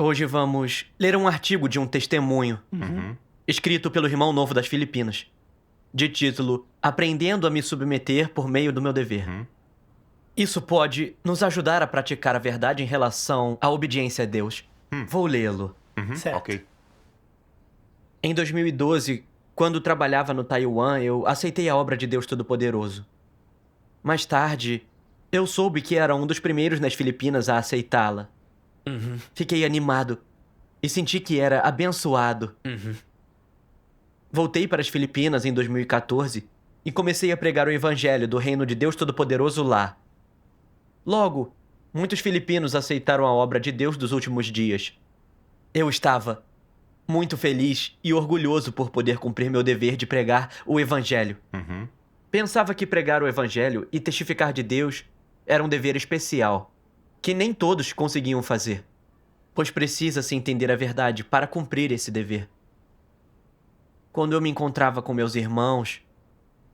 Hoje vamos ler um artigo de um testemunho, escrito pelo Irmão Novo das Filipinas, de título Aprendendo a me submeter por meio do meu dever. Isso pode nos ajudar a praticar a verdade em relação à obediência a Deus. Vou lê-lo. Certo. Ok. Em 2012, quando trabalhava no Taiwan, eu aceitei a obra de Deus Todo-Poderoso. Mais tarde, eu soube que era um dos primeiros nas Filipinas a aceitá-la. Fiquei animado e senti que era abençoado. Voltei para as Filipinas em 2014 e comecei a pregar o evangelho do reino de Deus Todo-Poderoso lá. Logo, muitos filipinos aceitaram a obra de Deus dos últimos dias. Eu estava muito feliz e orgulhoso por poder cumprir meu dever de pregar o evangelho. Pensava que pregar o evangelho e testificar de Deus era um dever especial, que nem todos conseguiam fazer, pois precisa-se entender a verdade para cumprir esse dever. Quando eu me encontrava com meus irmãos,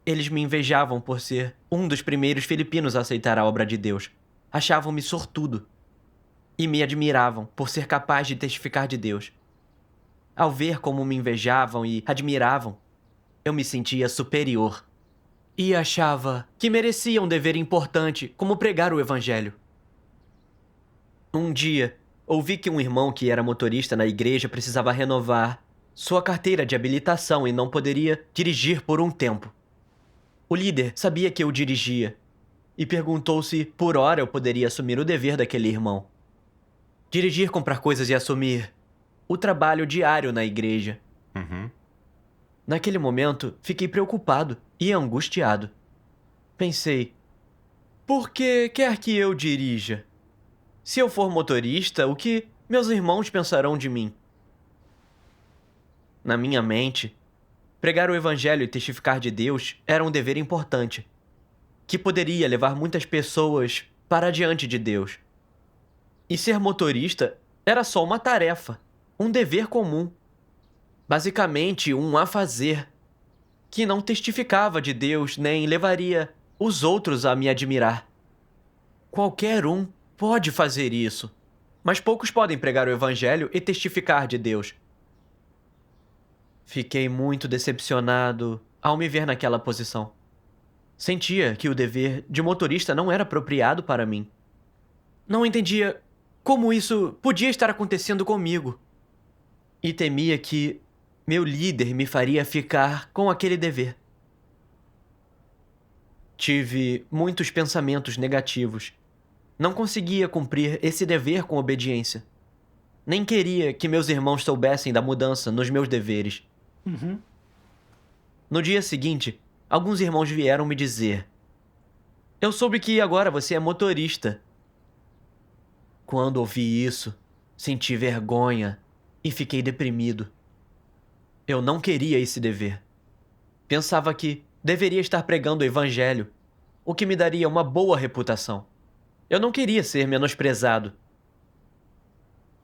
eles me invejavam por ser um dos primeiros filipinos a aceitar a obra de Deus. Achavam-me sortudo e me admiravam por ser capaz de testificar de Deus. Ao ver como me invejavam e admiravam, eu me sentia superior e achava que merecia um dever importante como pregar o evangelho. Um dia, ouvi que um irmão que era motorista na igreja precisava renovar sua carteira de habilitação e não poderia dirigir por um tempo. O líder sabia que eu dirigia e perguntou se, por hora, eu poderia assumir o dever daquele irmão. Dirigir, comprar coisas e assumir o trabalho diário na igreja. Naquele momento, fiquei preocupado e angustiado. Pensei, por que quer que eu dirija? Se eu for motorista, o que meus irmãos pensarão de mim? Na minha mente, pregar o evangelho e testificar de Deus era um dever importante, que poderia levar muitas pessoas para diante de Deus. E ser motorista era só uma tarefa, um dever comum. Basicamente, um a fazer, que não testificava de Deus nem levaria os outros a me admirar. Qualquer um pode fazer isso, mas poucos podem pregar o evangelho e testificar de Deus. Fiquei muito decepcionado ao me ver naquela posição. Sentia que o dever de motorista não era apropriado para mim. Não entendia como isso podia estar acontecendo comigo. E temia que meu líder me faria ficar com aquele dever. Tive muitos pensamentos negativos. Não conseguia cumprir esse dever com obediência. Nem queria que meus irmãos soubessem da mudança nos meus deveres. No dia seguinte, alguns irmãos vieram me dizer: eu soube que agora você é motorista. Quando ouvi isso, senti vergonha e fiquei deprimido. Eu não queria esse dever. Pensava que deveria estar pregando o evangelho, o que me daria uma boa reputação. Eu não queria ser menosprezado.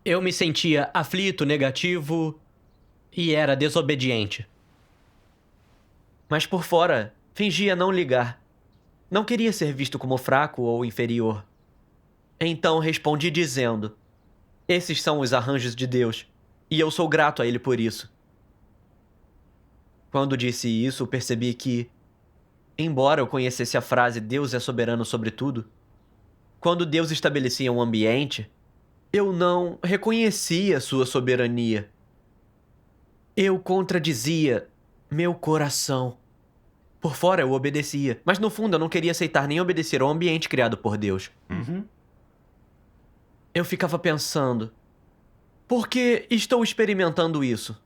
Eu me sentia aflito, negativo e era desobediente. Mas por fora, fingia não ligar. Não queria ser visto como fraco ou inferior. Então respondi dizendo: esses são os arranjos de Deus, e eu sou grato a Ele por isso. Quando disse isso, percebi que, embora eu conhecesse a frase Deus é soberano sobre tudo, quando Deus estabelecia um ambiente, eu não reconhecia sua soberania. Eu contradizia meu coração. Por fora eu obedecia, mas no fundo eu não queria aceitar nem obedecer ao ambiente criado por Deus. Eu ficava pensando, por que estou experimentando isso?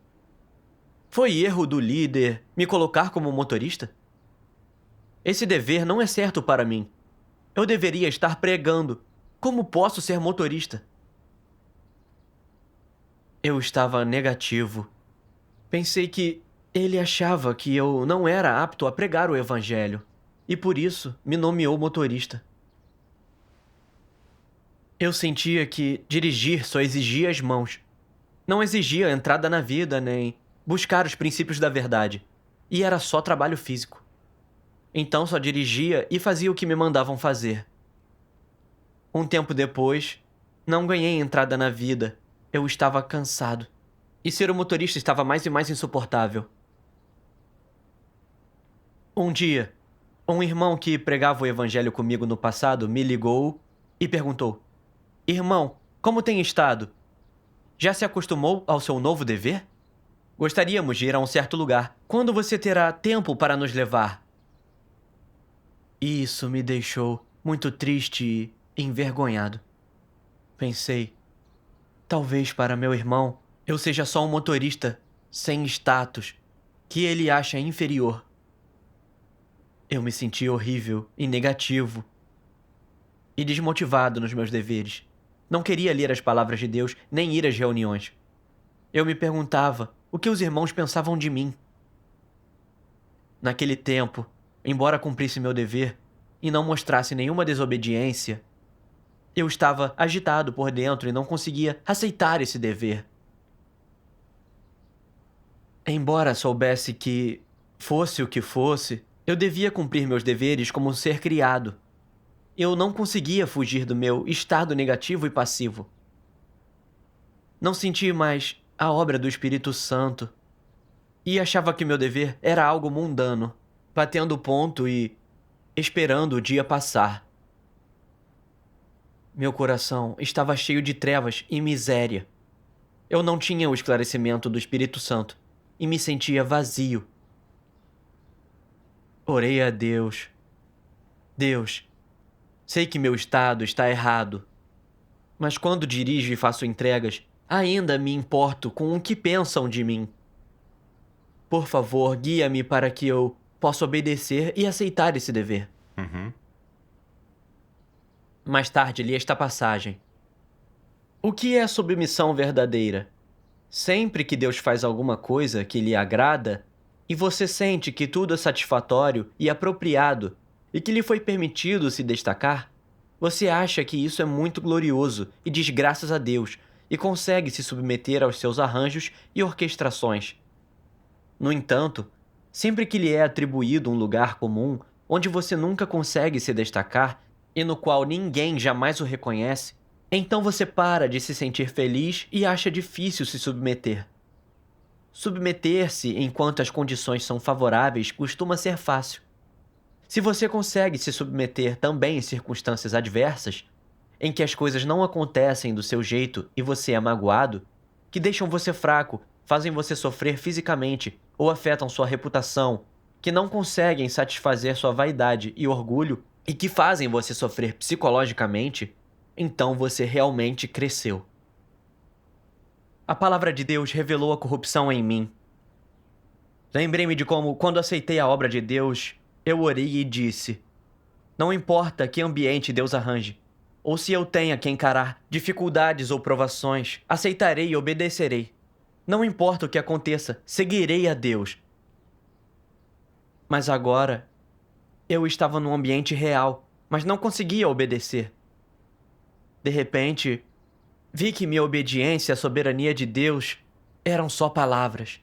Foi erro do líder me colocar como motorista? Esse dever não é certo para mim. Eu deveria estar pregando. Como posso ser motorista? Eu estava negativo. Pensei que ele achava que eu não era apto a pregar o evangelho e por isso me nomeou motorista. Eu sentia que dirigir só exigia as mãos. Não exigia entrada na vida nem buscar os princípios da verdade. E era só trabalho físico. Então só dirigia e fazia o que me mandavam fazer. Um tempo depois, não ganhei entrada na vida Eu estava cansado. E ser o motorista estava mais e mais insuportável. Um dia, um irmão que pregava o evangelho comigo no passado me ligou e perguntou: Irmão, como tem estado? Já se acostumou ao seu novo dever? Gostaríamos de ir a um certo lugar. Quando você terá tempo para nos levar? Isso me deixou muito triste e envergonhado. Pensei, talvez para meu irmão eu seja só um motorista sem status que ele acha inferior. Eu me senti horrível e negativo e desmotivado nos meus deveres. Não queria ler as palavras de Deus nem ir às reuniões. Eu me perguntava o que os irmãos pensavam de mim. Naquele tempo, embora cumprisse meu dever e não mostrasse nenhuma desobediência, eu estava agitado por dentro e não conseguia aceitar esse dever. Embora soubesse que, fosse o que fosse, eu devia cumprir meus deveres como um ser criado. Eu não conseguia fugir do meu estado negativo e passivo. Não senti mais a obra do Espírito Santo e achava que meu dever era algo mundano, batendo ponto e esperando o dia passar. Meu coração estava cheio de trevas e miséria. Eu não tinha o esclarecimento do Espírito Santo e me sentia vazio. Orei a Deus. Deus, sei que meu estado está errado, mas quando dirijo e faço entregas, ainda me importo com o que pensam de mim. Por favor, guia-me para que eu possa obedecer e aceitar esse dever. Mais tarde li esta passagem. O que é submissão verdadeira? Sempre que Deus faz alguma coisa que lhe agrada, e você sente que tudo é satisfatório e apropriado, e que lhe foi permitido se destacar, você acha que isso é muito glorioso e diz graças a Deus, e consegue se submeter aos seus arranjos e orquestrações. No entanto, sempre que lhe é atribuído um lugar comum, onde você nunca consegue se destacar e no qual ninguém jamais o reconhece, então você para de se sentir feliz e acha difícil se submeter. Submeter-se enquanto as condições são favoráveis costuma ser fácil. Se você consegue se submeter também em circunstâncias adversas, em que as coisas não acontecem do seu jeito e você é magoado, que deixam você fraco, fazem você sofrer fisicamente ou afetam sua reputação, que não conseguem satisfazer sua vaidade e orgulho e que fazem você sofrer psicologicamente, então você realmente cresceu. A palavra de Deus revelou a corrupção em mim. Lembrei-me de como, quando aceitei a obra de Deus, eu orei e disse: não importa que ambiente Deus arranje, ou se eu tenha que encarar dificuldades ou provações, aceitarei e obedecerei. Não importa o que aconteça, seguirei a Deus. Mas agora, eu estava num ambiente real, mas não conseguia obedecer. De repente, vi que minha obediência à soberania de Deus eram só palavras.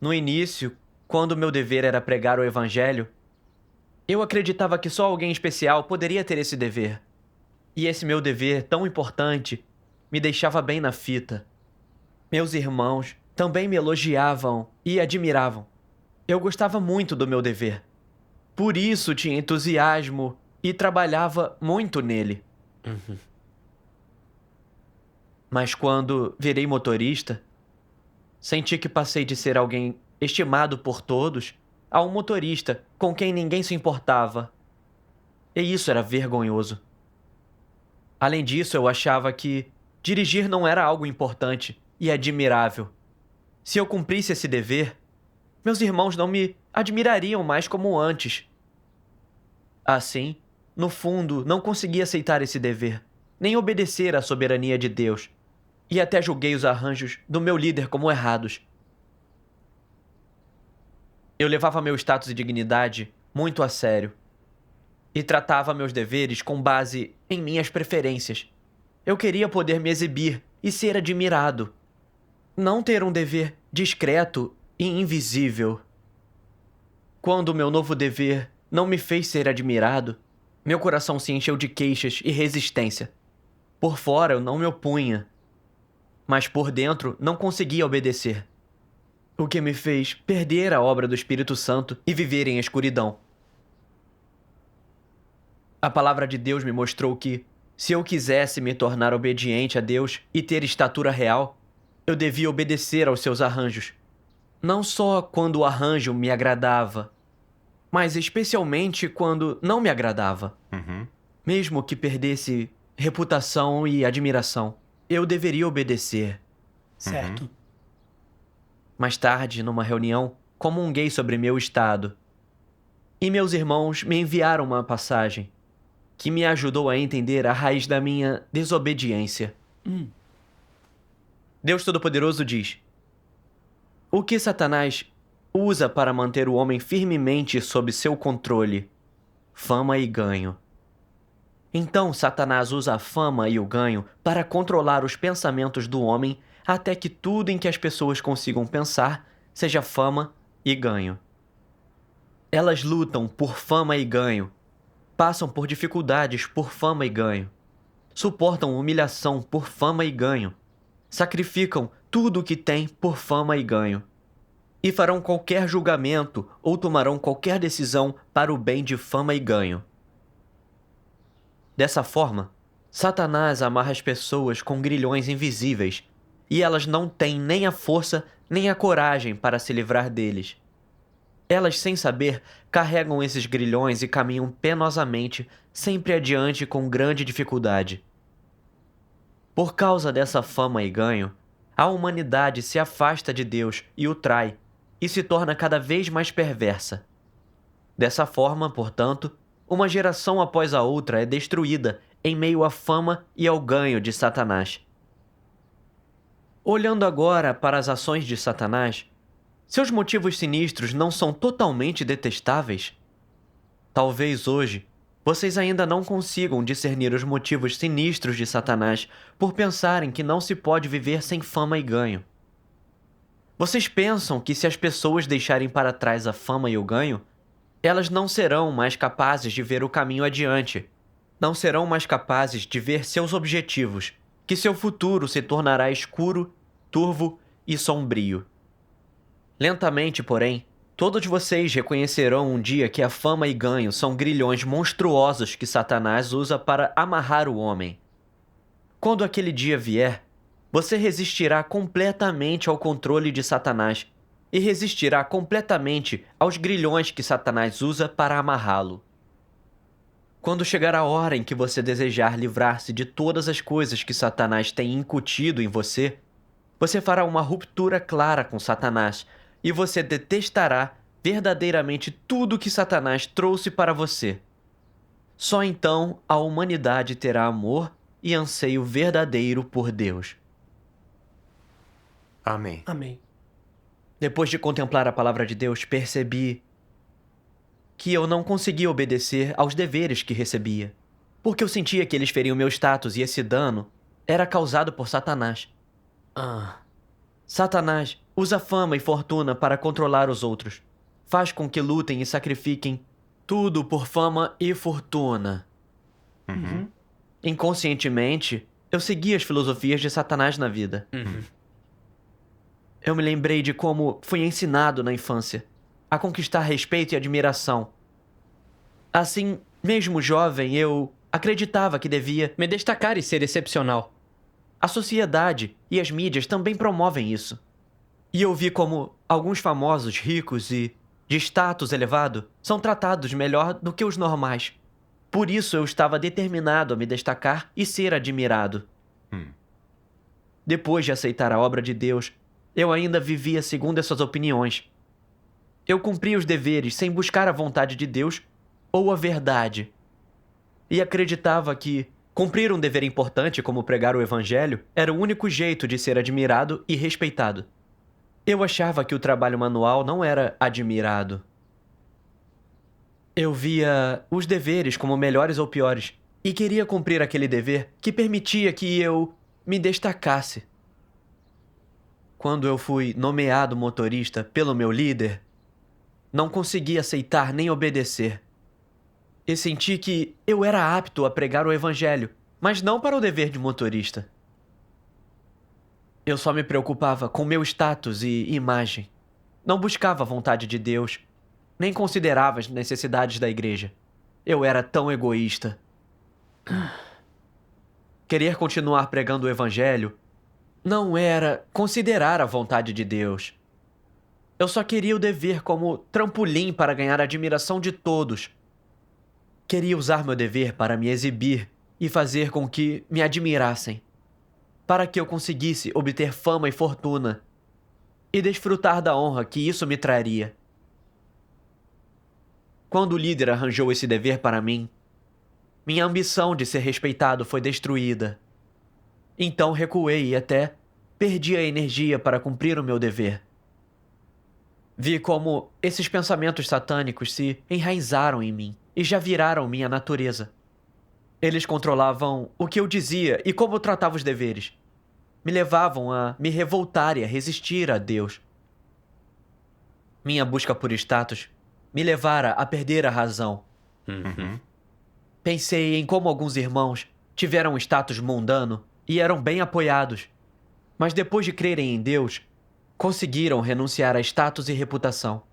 No início, quando meu dever era pregar o evangelho, eu acreditava que só alguém especial poderia ter esse dever. E esse meu dever, tão importante, me deixava bem na fita. Meus irmãos também me elogiavam e admiravam. Eu gostava muito do meu dever. Por isso tinha entusiasmo e trabalhava muito nele. Mas quando virei motorista, senti que passei de ser alguém estimado por todos a um motorista com quem ninguém se importava. E isso era vergonhoso. Além disso, eu achava que dirigir não era algo importante e admirável. Se eu cumprisse esse dever, meus irmãos não me admirariam mais como antes. Assim, no fundo, não consegui aceitar esse dever, nem obedecer à soberania de Deus, e até julguei os arranjos do meu líder como errados. Eu levava meu status e dignidade muito a sério, e tratava meus deveres com base em minhas preferências. Eu queria poder me exibir e ser admirado, não ter um dever discreto e invisível. Quando meu novo dever não me fez ser admirado, meu coração se encheu de queixas e resistência. Por fora eu não me opunha, mas por dentro não conseguia obedecer, o que me fez perder a obra do Espírito Santo e viver em escuridão. A palavra de Deus me mostrou que, se eu quisesse me tornar obediente a Deus e ter estatura real, eu devia obedecer aos seus arranjos. Não só quando o arranjo me agradava, mas especialmente quando não me agradava. Mesmo que perdesse reputação e admiração, eu deveria obedecer. Certo. Mais tarde, numa reunião, comunguei sobre meu estado. E meus irmãos me enviaram uma passagem que me ajudou a entender a raiz da minha desobediência. Deus Todo-Poderoso diz: o que Satanás usa para manter o homem firmemente sob seu controle? Fama e ganho. Então Satanás usa a fama e o ganho para controlar os pensamentos do homem até que tudo em que as pessoas consigam pensar seja fama e ganho. Elas lutam por fama e ganho, passam por dificuldades por fama e ganho, suportam humilhação por fama e ganho, sacrificam tudo o que têm por fama e ganho, e farão qualquer julgamento ou tomarão qualquer decisão para o bem de fama e ganho. Dessa forma, Satanás amarra as pessoas com grilhões invisíveis, e elas não têm nem a força nem a coragem para se livrar deles. Elas, sem saber, carregam esses grilhões e caminham penosamente, sempre adiante com grande dificuldade. Por causa dessa fama e ganho, a humanidade se afasta de Deus e o trai, e se torna cada vez mais perversa. Dessa forma, portanto, uma geração após a outra é destruída em meio à fama e ao ganho de Satanás. Olhando agora para as ações de Satanás, seus motivos sinistros não são totalmente detestáveis? Talvez hoje vocês ainda não consigam discernir os motivos sinistros de Satanás por pensarem que não se pode viver sem fama e ganho. Vocês pensam que se as pessoas deixarem para trás a fama e o ganho, elas não serão mais capazes de ver o caminho adiante, não serão mais capazes de ver seus objetivos, que seu futuro se tornará escuro, turvo e sombrio. Lentamente, porém, todos vocês reconhecerão um dia que a fama e ganho são grilhões monstruosos que Satanás usa para amarrar o homem. Quando aquele dia vier, você resistirá completamente ao controle de Satanás e resistirá completamente aos grilhões que Satanás usa para amarrá-lo. Quando chegar a hora em que você desejar livrar-se de todas as coisas que Satanás tem incutido em você, você fará uma ruptura clara com Satanás e você detestará verdadeiramente tudo que Satanás trouxe para você. Só então a humanidade terá amor e anseio verdadeiro por Deus. Amém. Amém. Depois de contemplar a palavra de Deus, percebi que eu não conseguia obedecer aos deveres que recebia, porque eu sentia que eles feriam meu status e esse dano era causado por Satanás. Satanás usa fama e fortuna para controlar os outros. Faz com que lutem e sacrifiquem tudo por fama e fortuna. Inconscientemente, eu seguia as filosofias de Satanás na vida. Eu me lembrei de como fui ensinado na infância a conquistar respeito e admiração. Assim, mesmo jovem, eu acreditava que devia me destacar e ser excepcional. A sociedade e as mídias também promovem isso. E eu vi como alguns famosos ricos e de status elevado são tratados melhor do que os normais. Por isso eu estava determinado a me destacar e ser admirado. Depois de aceitar a obra de Deus, eu ainda vivia segundo essas opiniões. Eu cumpria os deveres sem buscar a vontade de Deus ou a verdade. E acreditava que cumprir um dever importante como pregar o Evangelho era o único jeito de ser admirado e respeitado. Eu achava que o trabalho manual não era admirado. Eu via os deveres como melhores ou piores e queria cumprir aquele dever que permitia que eu me destacasse. Quando eu fui nomeado motorista pelo meu líder, não consegui aceitar nem obedecer. E senti que eu era apto a pregar o Evangelho, mas não para o dever de motorista. Eu só me preocupava com meu status e imagem. Não buscava a vontade de Deus, nem considerava as necessidades da igreja. Eu era tão egoísta. Querer continuar pregando o evangelho não era considerar a vontade de Deus. Eu só queria o dever como trampolim para ganhar a admiração de todos. Queria usar meu dever para me exibir e fazer com que me admirassem, para que eu conseguisse obter fama e fortuna e desfrutar da honra que isso me traria. Quando o líder arranjou esse dever para mim, minha ambição de ser respeitado foi destruída. Então recuei e até perdi a energia para cumprir o meu dever. Vi como esses pensamentos satânicos se enraizaram em mim e já viraram minha natureza. Eles controlavam o que eu dizia e como eu tratava os deveres. Me levavam a me revoltar e a resistir a Deus. Minha busca por status me levara a perder a razão. Pensei em como alguns irmãos tiveram um status mundano e eram bem apoiados, mas depois de crerem em Deus, conseguiram renunciar a status e reputação.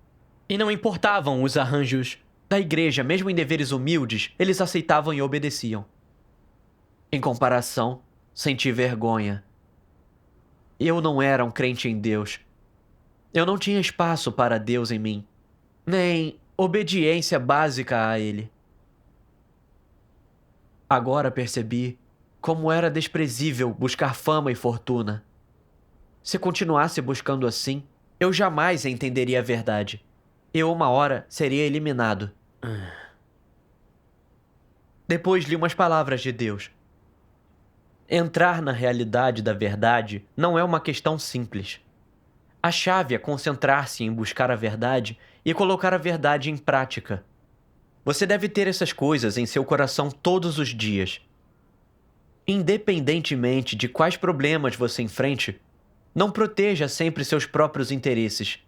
E não importavam os arranjos da igreja, mesmo em deveres humildes, eles aceitavam e obedeciam. Em comparação, senti vergonha. Eu não era um crente em Deus. Eu não tinha espaço para Deus em mim, nem obediência básica a Ele. Agora percebi como era desprezível buscar fama e fortuna. Se continuasse buscando assim, eu jamais entenderia a verdade. Eu, uma hora, seria eliminado. Depois li umas palavras de Deus. Entrar na realidade da verdade não é uma questão simples. A chave é concentrar-se em buscar a verdade e colocar a verdade em prática. Você deve ter essas coisas em seu coração todos os dias. Independentemente de quais problemas você enfrente, não proteja sempre seus próprios interesses.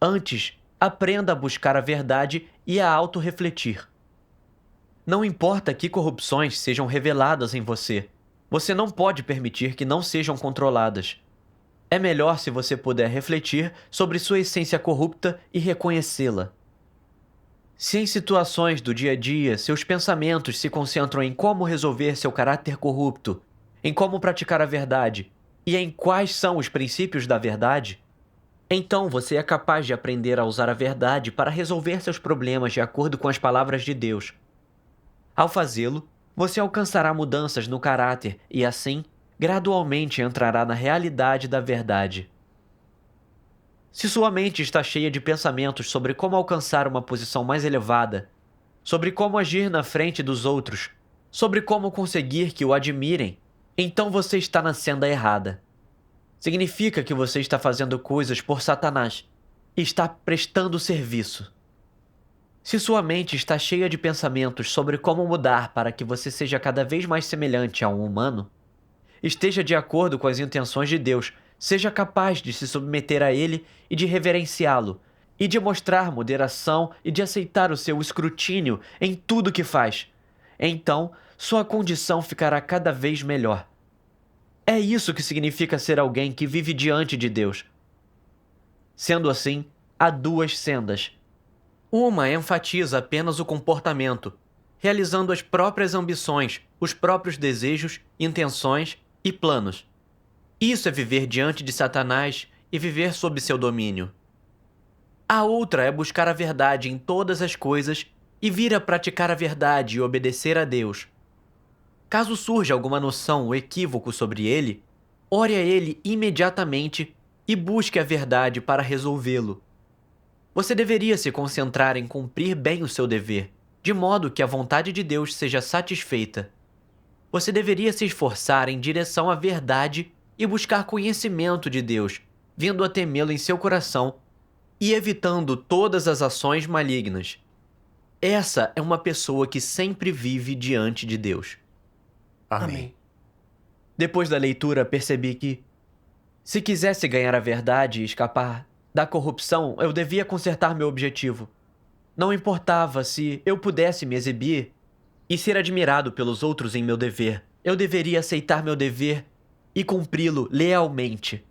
Antes, aprenda a buscar a verdade e a autorrefletir. Não importa que corrupções sejam reveladas em você, você não pode permitir que não sejam controladas. É melhor se você puder refletir sobre sua essência corrupta e reconhecê-la. Se em situações do dia a dia seus pensamentos se concentram em como resolver seu caráter corrupto, em como praticar a verdade e em quais são os princípios da verdade, então você é capaz de aprender a usar a verdade para resolver seus problemas de acordo com as palavras de Deus. Ao fazê-lo, você alcançará mudanças no caráter e, assim, gradualmente entrará na realidade da verdade. Se sua mente está cheia de pensamentos sobre como alcançar uma posição mais elevada, sobre como agir na frente dos outros, sobre como conseguir que o admirem, então você está na senda errada. Significa que você está fazendo coisas por Satanás e está prestando serviço. Se sua mente está cheia de pensamentos sobre como mudar para que você seja cada vez mais semelhante a um humano, esteja de acordo com as intenções de Deus, seja capaz de se submeter a Ele e de reverenciá-lo, e de mostrar moderação e de aceitar o seu escrutínio em tudo que faz. Então, sua condição ficará cada vez melhor. É isso que significa ser alguém que vive diante de Deus. Sendo assim, há duas sendas. Uma enfatiza apenas o comportamento, realizando as próprias ambições, os próprios desejos, intenções e planos. Isso é viver diante de Satanás e viver sob seu domínio. A outra é buscar a verdade em todas as coisas e vir a praticar a verdade e obedecer a Deus. Caso surja alguma noção ou equívoco sobre ele, ore a ele imediatamente e busque a verdade para resolvê-lo. Você deveria se concentrar em cumprir bem o seu dever, de modo que a vontade de Deus seja satisfeita. Você deveria se esforçar em direção à verdade e buscar conhecimento de Deus, vindo a temê-lo em seu coração e evitando todas as ações malignas. Essa é uma pessoa que sempre vive diante de Deus. Amém. Depois da leitura, percebi que, se quisesse ganhar a verdade e escapar da corrupção, eu devia consertar meu objetivo. Não importava se eu pudesse me exibir e ser admirado pelos outros em meu dever. Eu deveria aceitar meu dever e cumpri-lo lealmente.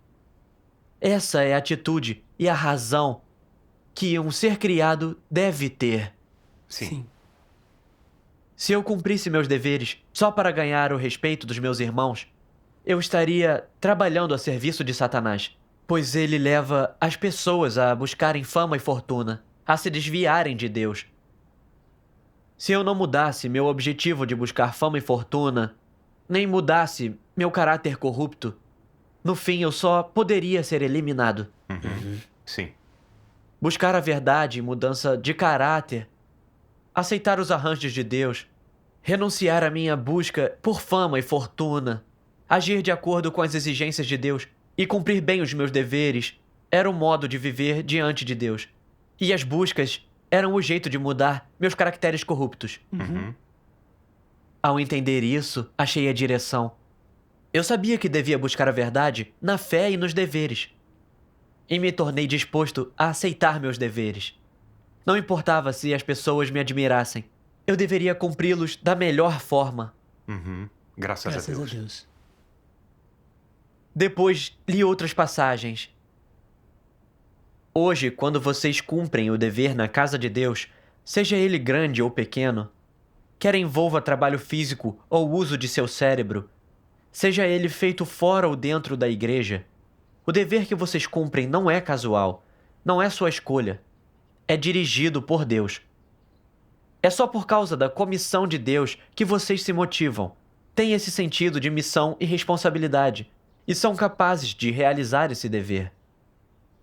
Essa é a atitude e a razão que um ser criado deve ter. Sim. Se eu cumprisse meus deveres só para ganhar o respeito dos meus irmãos, eu estaria trabalhando a serviço de Satanás, pois ele leva as pessoas a buscarem fama e fortuna, a se desviarem de Deus. Se eu não mudasse meu objetivo de buscar fama e fortuna, nem mudasse meu caráter corrupto, no fim eu só poderia ser eliminado. Sim. Buscar a verdade e mudança de caráter, aceitar os arranjos de Deus, renunciar à minha busca por fama e fortuna, agir de acordo com as exigências de Deus e cumprir bem os meus deveres era o modo de viver diante de Deus. E as buscas eram o jeito de mudar meus caracteres corruptos. Ao entender isso, achei a direção. Eu sabia que devia buscar a verdade na fé e nos deveres. E me tornei disposto a aceitar meus deveres. Não importava se as pessoas me admirassem. Eu deveria cumpri-los da melhor forma. Graças a Deus. Depois, li outras passagens. Hoje, quando vocês cumprem o dever na casa de Deus, seja ele grande ou pequeno, quer envolva trabalho físico ou uso de seu cérebro, seja ele feito fora ou dentro da igreja, o dever que vocês cumprem não é casual, não é sua escolha, é dirigido por Deus. É só por causa da comissão de Deus que vocês se motivam, têm esse sentido de missão e responsabilidade, e são capazes de realizar esse dever.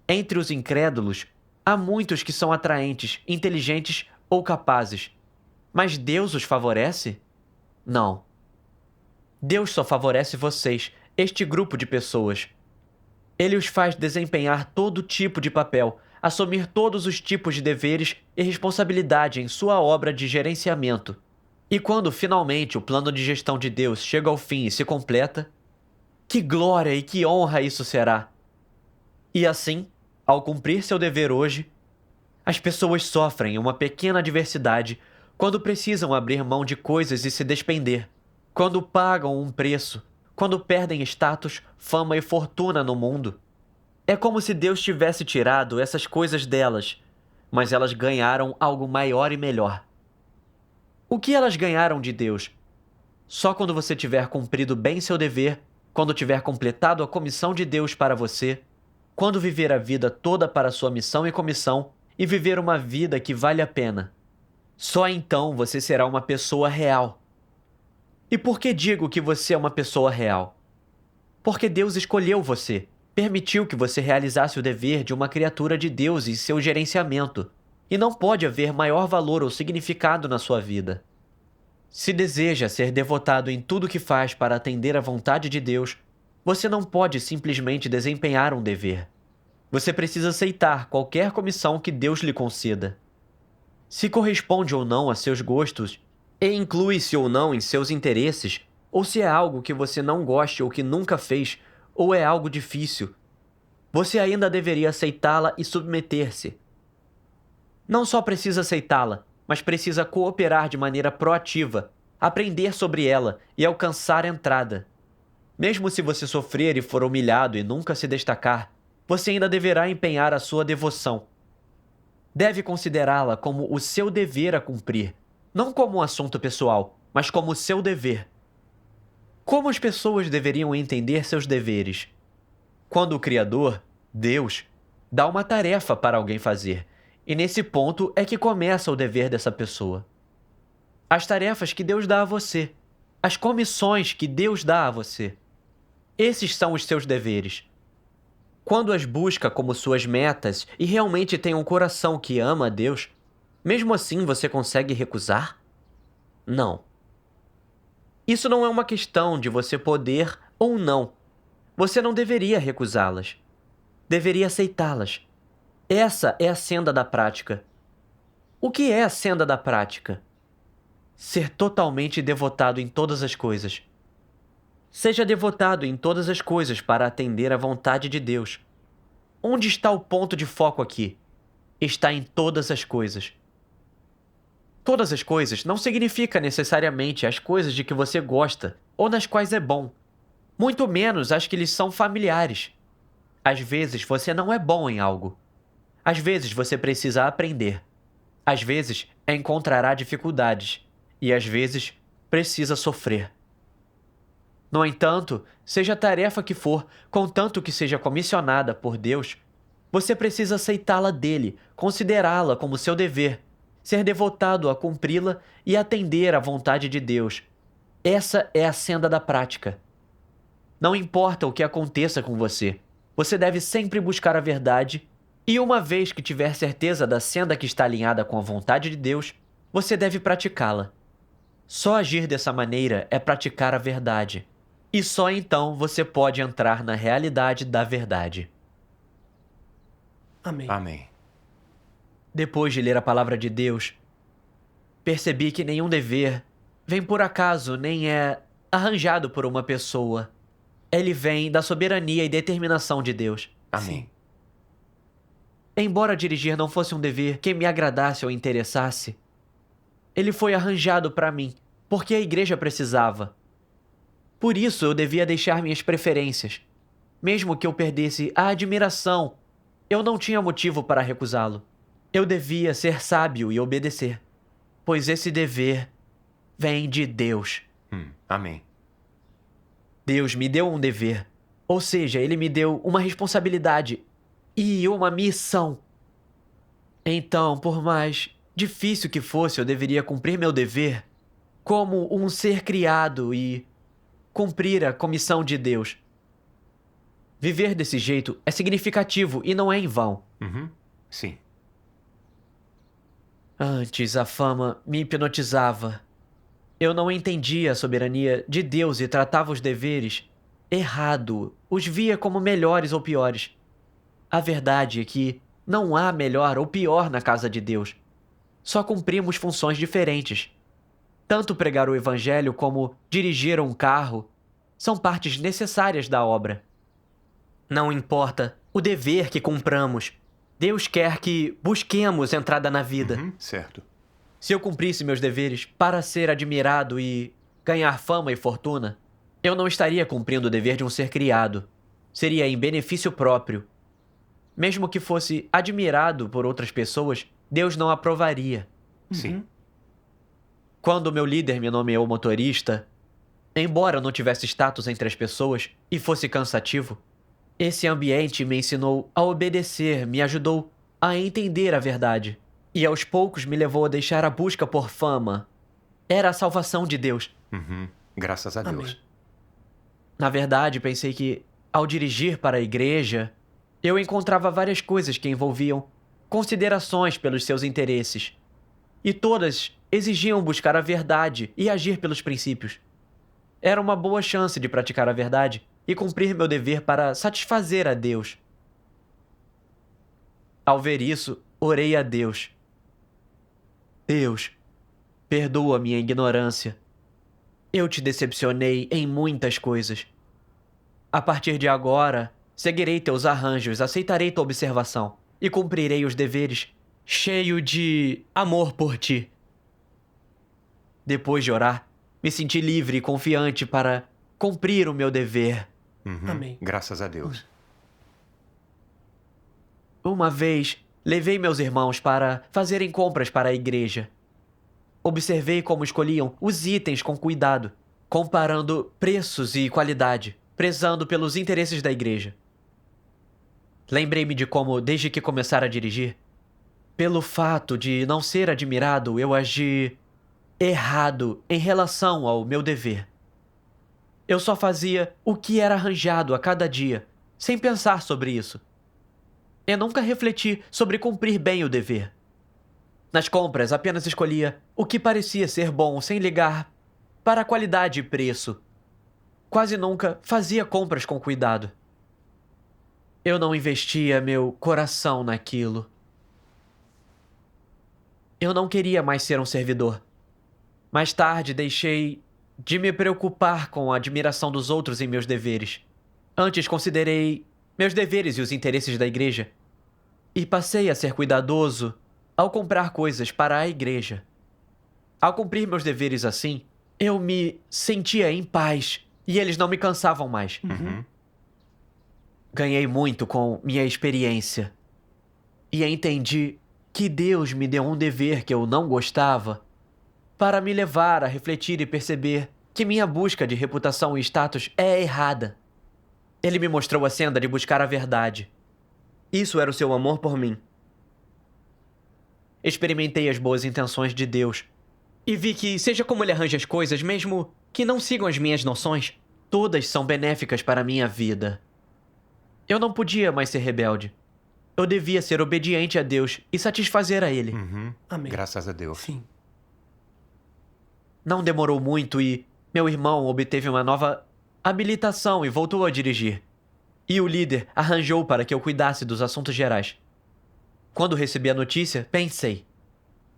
Entre os incrédulos, há muitos que são atraentes, inteligentes ou capazes. Mas Deus os favorece? Não. Deus só favorece vocês, este grupo de pessoas. Ele os faz desempenhar todo tipo de papel, assumir todos os tipos de deveres e responsabilidade em sua obra de gerenciamento. E quando finalmente o plano de gestão de Deus chega ao fim e se completa, que glória e que honra isso será! E assim, ao cumprir seu dever hoje, as pessoas sofrem uma pequena adversidade quando precisam abrir mão de coisas e se despender, quando pagam um preço, quando perdem status, fama e fortuna no mundo. É como se Deus tivesse tirado essas coisas delas, mas elas ganharam algo maior e melhor. O que elas ganharam de Deus? Só quando você tiver cumprido bem seu dever, quando tiver completado a comissão de Deus para você, quando viver a vida toda para sua missão e comissão e viver uma vida que vale a pena. Só então você será uma pessoa real. E por que digo que você é uma pessoa real? Porque Deus escolheu você, permitiu que você realizasse o dever de uma criatura de Deus e seu gerenciamento, e não pode haver maior valor ou significado na sua vida. Se deseja ser devotado em tudo que faz para atender à vontade de Deus, você não pode simplesmente desempenhar um dever. Você precisa aceitar qualquer comissão que Deus lhe conceda. Se corresponde ou não a seus gostos, e inclui-se ou não em seus interesses, ou se é algo que você não goste ou que nunca fez, ou é algo difícil, você ainda deveria aceitá-la e submeter-se. Não só precisa aceitá-la, mas precisa cooperar de maneira proativa, aprender sobre ela e alcançar entrada. Mesmo se você sofrer e for humilhado e nunca se destacar, você ainda deverá empenhar a sua devoção. Deve considerá-la como o seu dever a cumprir, não como um assunto pessoal, mas como o seu dever. Como as pessoas deveriam entender seus deveres? Quando o Criador, Deus, dá uma tarefa para alguém fazer, e nesse ponto é que começa o dever dessa pessoa. As tarefas que Deus dá a você, as comissões que Deus dá a você. Esses são os seus deveres. Quando as busca como suas metas e realmente tem um coração que ama a Deus, mesmo assim você consegue recusar? Não. Isso não é uma questão de você poder ou não. Você não deveria recusá-las. Deveria aceitá-las. Essa é a senda da prática. O que é a senda da prática? Ser totalmente devotado em todas as coisas. Seja devotado em todas as coisas para atender à vontade de Deus. Onde está o ponto de foco aqui? Está em todas as coisas. Todas as coisas não significa necessariamente as coisas de que você gosta ou nas quais é bom, muito menos as que lhes são familiares. Às vezes você não é bom em algo. Às vezes você precisa aprender. Às vezes encontrará dificuldades. E às vezes precisa sofrer. No entanto, seja a tarefa que for, contanto que seja comissionada por Deus, você precisa aceitá-la dele, considerá-la como seu dever, ser devotado a cumpri-la e atender à vontade de Deus. Essa é a senda da prática. Não importa o que aconteça com você, você deve sempre buscar a verdade e, uma vez que tiver certeza da senda que está alinhada com a vontade de Deus, você deve praticá-la. Só agir dessa maneira é praticar a verdade. E só então você pode entrar na realidade da verdade. Amém. Amém. Depois de ler a palavra de Deus, percebi que nenhum dever vem por acaso nem é arranjado por uma pessoa. Ele vem da soberania e determinação de Deus. Amém. Embora dirigir não fosse um dever que me agradasse ou interessasse, ele foi arranjado para mim, porque a igreja precisava. Por isso eu devia deixar minhas preferências. Mesmo que eu perdesse a admiração, eu não tinha motivo para recusá-lo. Eu devia ser sábio e obedecer, pois esse dever vem de Deus. Amém. Deus me deu um dever, ou seja, Ele me deu uma responsabilidade e uma missão. Então, por mais difícil que fosse, eu deveria cumprir meu dever como um ser criado e cumprir a comissão de Deus. Viver desse jeito é significativo e não é em vão. Sim. Antes, a fama me hipnotizava. Eu não entendia a soberania de Deus e tratava os deveres errado. Os via como melhores ou piores. A verdade é que não há melhor ou pior na casa de Deus. Só cumprimos funções diferentes. Tanto pregar o evangelho como dirigir um carro são partes necessárias da obra. Não importa o dever que cumpramos, Deus quer que busquemos entrada na vida. Certo. Se eu cumprisse meus deveres para ser admirado e ganhar fama e fortuna, eu não estaria cumprindo o dever de um ser criado. Seria em benefício próprio. Mesmo que fosse admirado por outras pessoas, Deus não aprovaria. Sim. Quando meu líder me nomeou motorista, embora eu não tivesse status entre as pessoas e fosse cansativo, esse ambiente me ensinou a obedecer, me ajudou a entender a verdade. E aos poucos me levou a deixar a busca por fama. Era a salvação de Deus. Graças a Deus. Amém. Na verdade, pensei que, ao dirigir para a igreja, eu encontrava várias coisas que envolviam considerações pelos seus interesses. E todas exigiam buscar a verdade e agir pelos princípios. Era uma boa chance de praticar a verdade e cumprir meu dever para satisfazer a Deus. Ao ver isso, orei a Deus. Deus, perdoa minha ignorância. Eu te decepcionei em muitas coisas. A partir de agora, seguirei teus arranjos, aceitarei tua observação e cumprirei os deveres, cheio de amor por ti. Depois de orar, me senti livre e confiante para cumprir o meu dever. Amém. Graças a Deus. Uma vez, levei meus irmãos para fazerem compras para a igreja. Observei como escolhiam os itens com cuidado, comparando preços e qualidade, prezando pelos interesses da igreja. Lembrei-me de como, desde que começara a dirigir, pelo fato de não ser admirado, eu agi errado em relação ao meu dever. Eu só fazia o que era arranjado a cada dia, sem pensar sobre isso. Eu nunca refleti sobre cumprir bem o dever. Nas compras, apenas escolhia o que parecia ser bom, sem ligar para a qualidade e preço. Quase nunca fazia compras com cuidado. Eu não investia meu coração naquilo. Eu não queria mais ser um servidor. Mais tarde, deixei de me preocupar com a admiração dos outros em meus deveres. Antes, considerei meus deveres e os interesses da igreja. E passei a ser cuidadoso ao comprar coisas para a igreja. Ao cumprir meus deveres assim, eu me sentia em paz e eles não me cansavam mais. Uhum. Ganhei muito com minha experiência e entendi que Deus me deu um dever que eu não gostava para me levar a refletir e perceber que minha busca de reputação e status é errada. Ele me mostrou a senda de buscar a verdade. Isso era o seu amor por mim. Experimentei as boas intenções de Deus e vi que, seja como ele arranja as coisas, mesmo que não sigam as minhas noções, todas são benéficas para a minha vida. Eu não podia mais ser rebelde. Eu devia ser obediente a Deus e satisfazer a Ele. Uhum. Amém. Graças a Deus. Sim. Não demorou muito e meu irmão obteve uma nova habilitação e voltou a dirigir. E o líder arranjou para que eu cuidasse dos assuntos gerais. Quando recebi a notícia, pensei: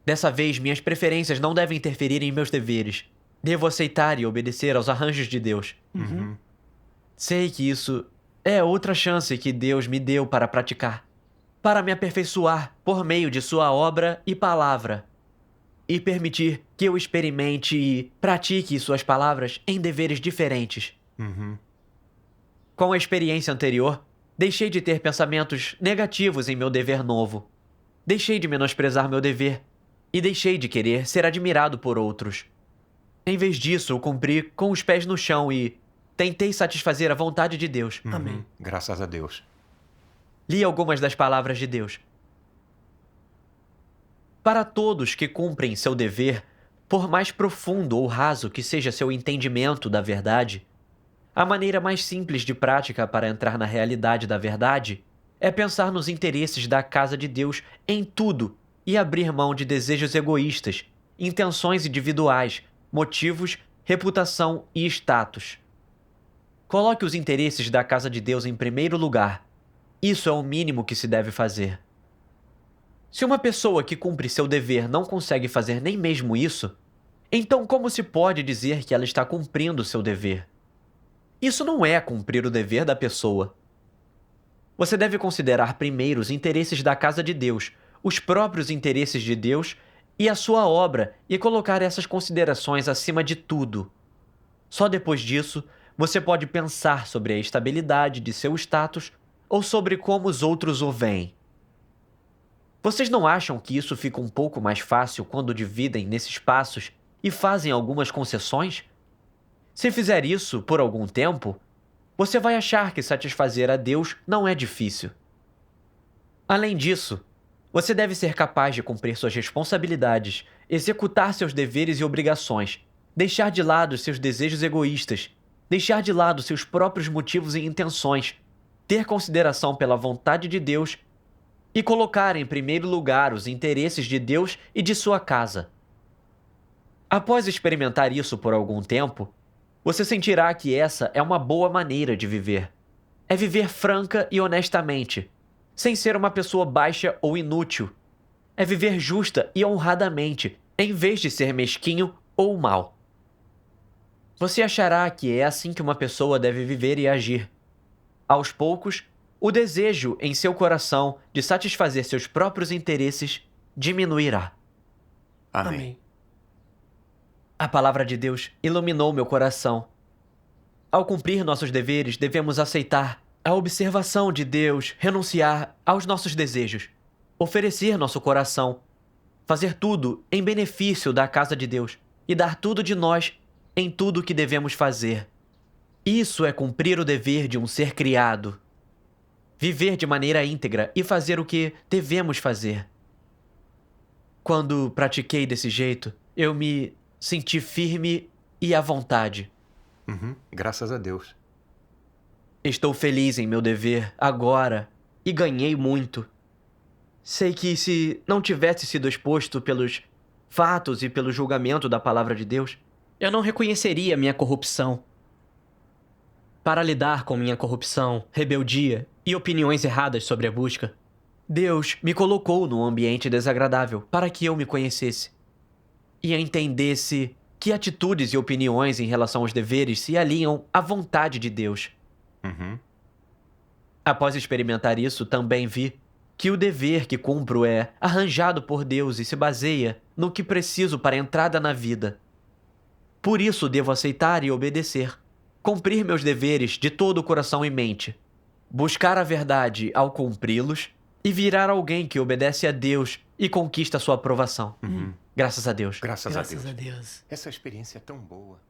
dessa vez minhas preferências não devem interferir em meus deveres. Devo aceitar e obedecer aos arranjos de Deus. Uhum. Sei que isso é outra chance que Deus me deu para praticar, para me aperfeiçoar por meio de sua obra e palavra, e permitir que eu experimente e pratique suas palavras em deveres diferentes. Uhum. Com a experiência anterior, deixei de ter pensamentos negativos em meu dever novo. Deixei de menosprezar meu dever e deixei de querer ser admirado por outros. Em vez disso, eu cumpri com os pés no chão e tentei satisfazer a vontade de Deus. Uhum. Amém. Graças a Deus. Li algumas das palavras de Deus. Para todos que cumprem seu dever, por mais profundo ou raso que seja seu entendimento da verdade, a maneira mais simples de prática para entrar na realidade da verdade é pensar nos interesses da casa de Deus em tudo e abrir mão de desejos egoístas, intenções individuais, motivos, reputação e status. Coloque os interesses da casa de Deus em primeiro lugar. Isso é o mínimo que se deve fazer. Se uma pessoa que cumpre seu dever não consegue fazer nem mesmo isso, então como se pode dizer que ela está cumprindo seu dever? Isso não é cumprir o dever da pessoa. Você deve considerar primeiro os interesses da casa de Deus, os próprios interesses de Deus e a sua obra e colocar essas considerações acima de tudo. Só depois disso, você pode pensar sobre a estabilidade de seu status ou sobre como os outros o veem. Vocês não acham que isso fica um pouco mais fácil quando dividem nesses passos e fazem algumas concessões? Se fizer isso por algum tempo, você vai achar que satisfazer a Deus não é difícil. Além disso, você deve ser capaz de cumprir suas responsabilidades, executar seus deveres e obrigações, deixar de lado seus desejos egoístas, deixar de lado seus próprios motivos e intenções, ter consideração pela vontade de Deus e colocar em primeiro lugar os interesses de Deus e de sua casa. Após experimentar isso por algum tempo, você sentirá que essa é uma boa maneira de viver. É viver franca e honestamente, sem ser uma pessoa baixa ou inútil. É viver justa e honradamente, em vez de ser mesquinho ou mau. Você achará que é assim que uma pessoa deve viver e agir. Aos poucos, o desejo em seu coração de satisfazer seus próprios interesses diminuirá. Amém. Amém. A palavra de Deus iluminou meu coração. Ao cumprir nossos deveres, devemos aceitar a observação de Deus, renunciar aos nossos desejos, oferecer nosso coração, fazer tudo em benefício da casa de Deus e dar tudo de nós em tudo que devemos fazer. Isso é cumprir o dever de um ser criado. Viver de maneira íntegra e fazer o que devemos fazer. Quando pratiquei desse jeito, eu me senti firme e à vontade. Uhum. Graças a Deus. Estou feliz em meu dever agora e ganhei muito. Sei que se não tivesse sido exposto pelos fatos e pelo julgamento da palavra de Deus, eu não reconheceria minha corrupção. Para lidar com minha corrupção, rebeldia e opiniões erradas sobre a busca, Deus me colocou num ambiente desagradável para que eu me conhecesse e entendesse que atitudes e opiniões em relação aos deveres se alinham à vontade de Deus. Uhum. Após experimentar isso, também vi que o dever que cumpro é arranjado por Deus e se baseia no que preciso para a entrada na vida. Por isso devo aceitar e obedecer, cumprir meus deveres de todo o coração e mente, buscar a verdade ao cumpri-los e virar alguém que obedece a Deus e conquista sua aprovação. Graças a Deus. Graças a Deus. Graças a Deus. Essa experiência é tão boa.